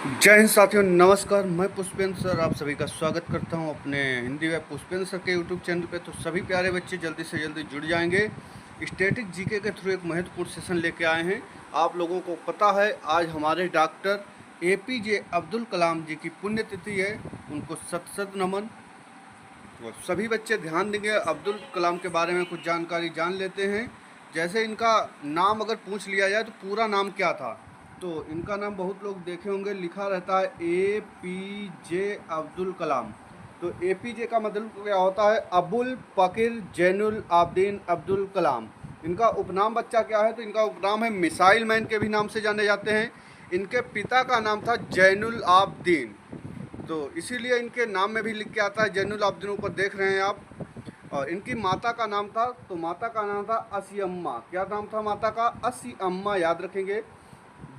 जय हिंद साथियों, नमस्कार। मैं पुष्पेंद्र सर आप सभी का स्वागत करता हूं अपने हिंदी वेब पुष्पेंद्र सर के यूट्यूब चैनल पे। तो सभी प्यारे बच्चे जल्दी से जल्दी जुड़ जाएंगे। स्टैटिक जीके के थ्रू एक महत्वपूर्ण सेशन लेके आए हैं। आप लोगों को पता है आज हमारे डॉक्टर एपीजे अब्दुल कलाम जी की पुण्यतिथि है, उनको शत शत नमन। और सभी बच्चे ध्यान देंगे, अब्दुल कलाम के बारे में कुछ जानकारी जान लेते हैं। जैसे इनका नाम अगर पूछ लिया जाए तो पूरा नाम क्या था, तो इनका नाम बहुत लोग देखे होंगे, लिखा रहता है ए पी जे अब्दुल कलाम। तो ए पी जे का मतलब क्या होता है? अबुल पकीर जैनुल आबदीन अब्दुल कलाम। इनका उपनाम बच्चा क्या है? तो इनका उपनाम है मिसाइल मैन के भी नाम से जाने जाते हैं। इनके पिता का नाम था जैनुल आबदीन, तो इसीलिए इनके नाम में भी लिख के आता है जैनुल आबदीन, ऊपर देख रहे हैं आप। और इनकी माता का नाम था, तो माता का नाम था असीअम्मा। क्या नाम था माता का? असीअम्मा, याद रखेंगे।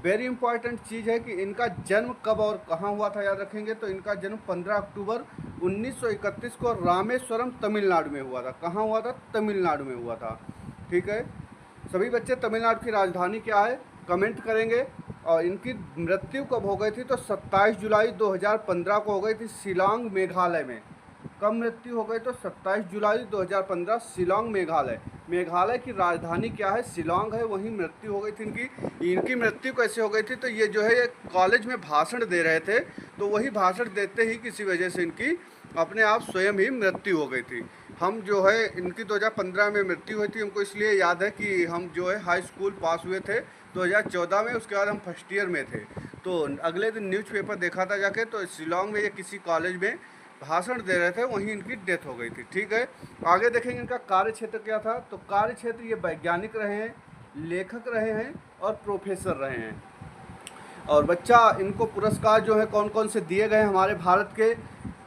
वेरी इंपॉर्टेंट चीज़ है कि इनका जन्म कब और कहाँ हुआ था, याद रखेंगे। तो इनका जन्म 15 अक्टूबर 1931 को रामेश्वरम तमिलनाडु में हुआ था। कहाँ हुआ था? तमिलनाडु में हुआ था। ठीक है, सभी बच्चे तमिलनाडु की राजधानी क्या है कमेंट करेंगे। और इनकी मृत्यु कब हो गई थी? तो 27 जुलाई 2015 को हो गई थी शिलांग मेघालय में। कब मृत्यु हो गई? तो 27 जुलाई 2015 शिलांग मेघालय। मेघालय की राजधानी क्या है? शिलांग है, वहीं मृत्यु हो गई थी इनकी। इनकी मृत्यु कैसे हो गई थी? तो ये जो है ये कॉलेज में भाषण दे रहे थे, तो वही भाषण देते ही किसी वजह से इनकी अपने आप स्वयं ही मृत्यु हो गई थी। हम जो है इनकी 2015 में मृत्यु हुई थी, हमको इसलिए याद है कि हम जो है हाई स्कूल पास हुए थे 2014 में, उसके बाद हम फर्स्ट ईयर में थे। तो अगले दिन न्यूज़पेपर देखा था जाके, तो शिलांग में ये किसी कॉलेज में भाषण दे रहे थे, वहीं इनकी डेथ हो गई थी। ठीक है, आगे देखेंगे इनका कार्य क्षेत्र क्या था। तो कार्य क्षेत्र ये वैज्ञानिक रहे हैं, लेखक रहे हैं और प्रोफेसर रहे हैं। और बच्चा इनको पुरस्कार जो है कौन कौन से दिए गए हैं? हमारे भारत के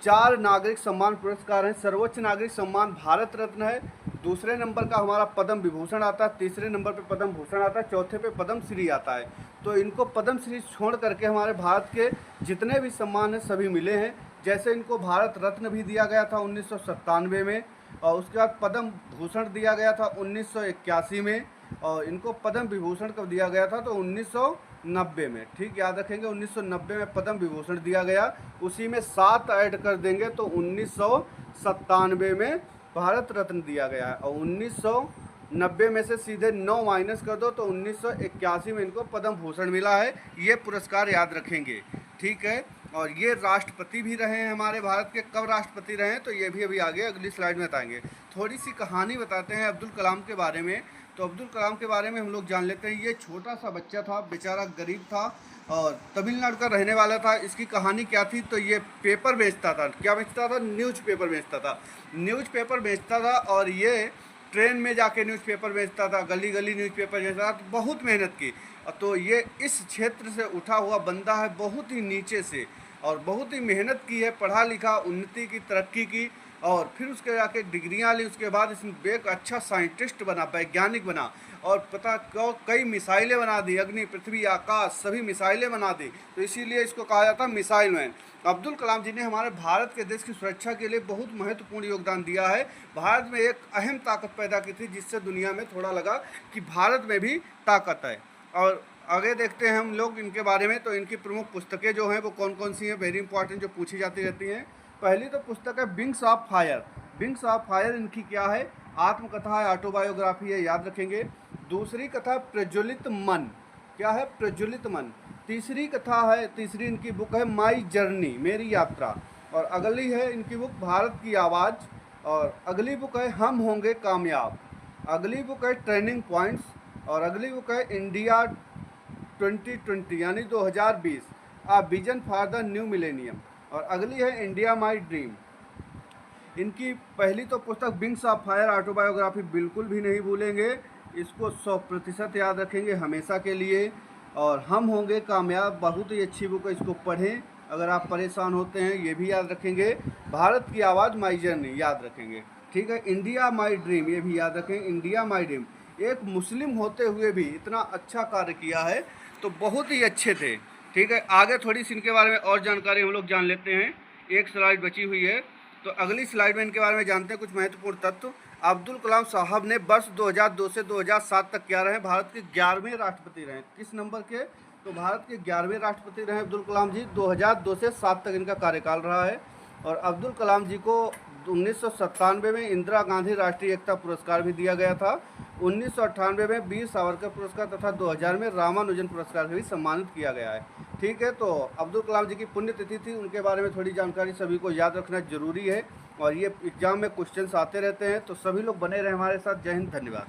4 नागरिक सम्मान पुरस्कार हैं। सर्वोच्च नागरिक सम्मान भारत रत्न है, दूसरे नंबर का हमारा पद्म विभूषण आता है, तीसरे नंबर पे पद्म भूषण आता है, चौथे पे पद्म श्री आता है। तो इनको पद्म श्री छोड़ करके हमारे भारत के जितने भी सम्मान हैं सभी मिले हैं। जैसे इनको भारत रत्न भी दिया गया था 1997 में, और उसके बाद पद्म भूषण दिया गया था 1981 में, और इनको पद्म विभूषण कब दिया गया था? तो 1990 में। ठीक, याद रखेंगे 1990 में पद्म विभूषण दिया गया। उसी में 7 ऐड कर देंगे तो 1997 में भारत रत्न दिया गया है। और 1990 में से सीधे 9 माइनस कर दो तो 1981 में इनको पद्म भूषण मिला है। ये पुरस्कार याद रखेंगे। ठीक है, और ये राष्ट्रपति भी रहे हैं हमारे भारत के। कब राष्ट्रपति रहे हैं? तो ये भी अभी आगे अगली स्लाइड में बताएंगे। थोड़ी सी कहानी बताते हैं अब्दुल कलाम के बारे में। तो अब्दुल कलाम के बारे में हम लोग जान लेते हैं। ये छोटा सा बच्चा था, बेचारा गरीब था और तमिलनाडु का रहने वाला था। इसकी कहानी क्या थी? तो ये पेपर बेचता था। क्या बेचता था? न्यूज़पेपर बेचता था। न्यूज़पेपर बेचता था और ये ट्रेन में जाके न्यूज़पेपर बेचता था, गली गली न्यूज़पेपर बेचता था। तो बहुत मेहनत की। तो ये इस क्षेत्र से उठा हुआ बंदा है, बहुत ही नीचे से, और बहुत ही मेहनत की है, पढ़ा लिखा, उन्नति की, तरक्की की, और फिर उसके जाके डिग्रियां ली। उसके बाद इसमें एक अच्छा साइंटिस्ट बना, वैज्ञानिक बना, और पता क्यों कई मिसाइलें बना दी, अग्नि, पृथ्वी, आकाश, सभी मिसाइलें बना दी। तो इसीलिए इसको कहा जाता है मिसाइल मैन। अब्दुल कलाम जी ने हमारे भारत के देश की सुरक्षा के लिए बहुत महत्वपूर्ण योगदान दिया है। भारत में एक अहम ताकत पैदा की थी, जिससे दुनिया में थोड़ा लगा कि भारत में भी ताकत है। और आगे देखते हैं हम लोग इनके बारे में। तो इनकी प्रमुख पुस्तकें जो हैं वो कौन कौन सी हैं, वेरी इंपॉर्टेंट, जो पूछी जाती रहती हैं। पहली तो पुस्तक है wings of fire. Wings of fire इनकी क्या है? आत्मकथा है, ऑटोबायोग्राफी है, याद रखेंगे। दूसरी कथा प्रज्वलित मन। क्या है? प्रज्वलित मन। तीसरी कथा है, तीसरी इनकी बुक है माई जर्नी, मेरी यात्रा। और अगली है इनकी बुक भारत की आवाज़। और अगली बुक है हम होंगे कामयाब। अगली बुक है ट्रेनिंग पॉइंट्स। और अगली बुक है इंडिया 2020 यानी 2020, a vision for the new millennium. और अगली है इंडिया माई ड्रीम। इनकी पहली तो पुस्तक विंग्स ऑफ फायर ऑटोबायोग्राफी बिल्कुल भी नहीं भूलेंगे, इसको 100% याद रखेंगे हमेशा के लिए। और हम होंगे कामयाब, बहुत ही अच्छी बुक है, इसको पढ़ें अगर आप परेशान होते हैं। ये भी याद रखेंगे। भारत की आवाज़, माई जर्नी, याद रखेंगे। ठीक है, इंडिया माई ड्रीम, ये भी याद रखें, इंडिया माई ड्रीम। एक मुस्लिम होते हुए भी इतना अच्छा कार्य किया है, तो बहुत ही अच्छे थे। ठीक है, आगे थोड़ी सी इनके बारे में और जानकारी हम लोग जान लेते हैं। एक स्लाइड बची हुई है, तो अगली स्लाइड में इनके बारे में जानते हैं कुछ महत्वपूर्ण तत्व। अब्दुल कलाम साहब ने वर्ष 2002 से 2007 तक क्या रहे? भारत के 11वें राष्ट्रपति रहे। किस नंबर के? तो भारत के 11वें राष्ट्रपति रहे अब्दुल कलाम जी। 2002 से 7 तक इनका कार्यकाल रहा है। और अब्दुल कलाम जी को 1997 में इंदिरा गांधी राष्ट्रीय एकता पुरस्कार भी दिया गया था। 1998 में वीर सावरकर पुरस्कार तथा 2000 में रामानुजन पुरस्कार से भी सम्मानित किया गया है। ठीक है, तो अब्दुल कलाम जी की पुण्यतिथि थी, उनके बारे में थोड़ी जानकारी सभी को याद रखना जरूरी है। और ये एग्जाम में क्वेश्चंस आते रहते हैं, तो सभी लोग बने रहे हमारे साथ। जय हिंद, धन्यवाद।